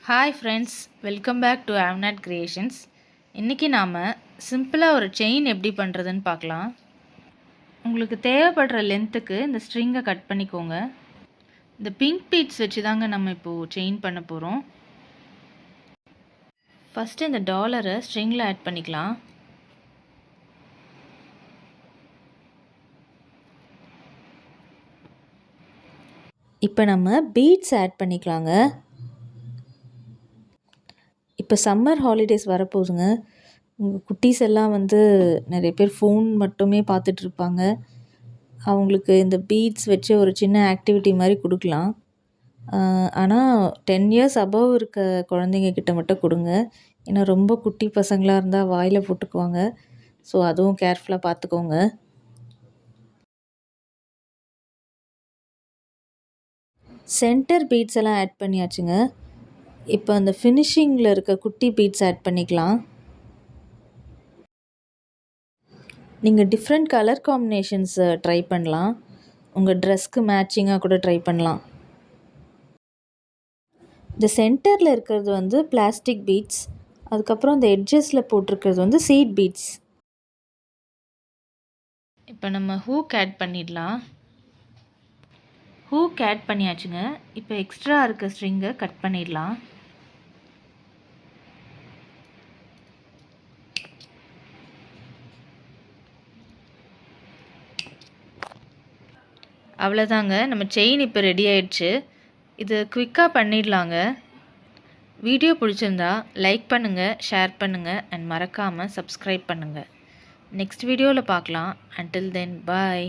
Hi friends, welcome back to ஆவ்நாட் creations. இன்றைக்கி நாம் சிம்பிளாக ஒரு செயின் எப்படி பண்ணுறதுன்னு பார்க்கலாம். உங்களுக்கு தேவைப்படுற லென்த்துக்கு இந்த ஸ்ட்ரிங்கை கட் பண்ணிக்கோங்க. இந்த பிங்க் பீட்ஸ் வச்சு தாங்க நம்ம இப்போது செயின் பண்ண போகிறோம். ஃபஸ்ட்டு இந்த டாலரை ஸ்ட்ரிங்கில் ஆட் பண்ணிக்கலாம். இப்போ நம்ம பீட்ஸ் ஆட் பண்ணிக்கலாங்க. இப்போ சம்மர் ஹாலிடேஸ் வரப்போகுதுங்க. உங்கள் குட்டீஸ் எல்லாம் நிறைய பேர் ஃபோன் மட்டுமே பார்த்துட்ருப்பாங்க. அவங்களுக்கு இந்த பீட்ஸ் வச்சு ஒரு சின்ன ஆக்டிவிட்டி மாதிரி கொடுக்கலாம். ஆனால் 10 இயர்ஸ் அபவ் இருக்க குழந்தைங்க கிட்ட மட்டும் கொடுங்க. ஏன்னா ரொம்ப குட்டி பசங்களாக இருந்தால் வாயில் போட்டுக்குவாங்க. ஸோ அதுவும் கேர்ஃபுல்லாக பார்த்துக்கோங்க. சென்டர் பீட்ஸ் எல்லாம் ஆட் பண்ணியாச்சுங்க. இப்போ அந்த ஃபினிஷிங்கில் இருக்க குட்டி பீட்ஸ் ஆட் பண்ணிக்கலாம். நீங்கள் டிஃப்ரெண்ட் கலர் காம்பினேஷன்ஸ் ட்ரை பண்ணலாம். உங்கள் ட்ரெஸ்க்கு மேட்சிங்காக கூட ட்ரை பண்ணலாம். இந்த சென்டரில் இருக்கிறது பிளாஸ்டிக் பீட்ஸ். அதுக்கப்புறம் இந்த எட்ஜஸில் போட்டிருக்கிறது சீட் பீட்ஸ். இப்போ நம்ம ஹூக் ஆட் பண்ணிடலாம். ஹூக் ஆட் பண்ணியாச்சுங்க. இப்போ எக்ஸ்ட்ரா இருக்க ஸ்ட்ரிங்கை கட் பண்ணிடலாம். அவ்வளோதாங்க, நம்ம செயின் இப்போ ரெடி ஆயிடுச்சு. இது குவிக்காக பண்ணிடலாங்க. வீடியோ பிடிச்சிருந்தா லைக் பண்ணுங்கள், ஷேர் பண்ணுங்கள் அண்ட் மறக்காமல் சப்ஸ்கிரைப் பண்ணுங்கள். நெக்ஸ்ட் வீடியோவில் பார்க்கலாம். அன்டில் தென் பாய்.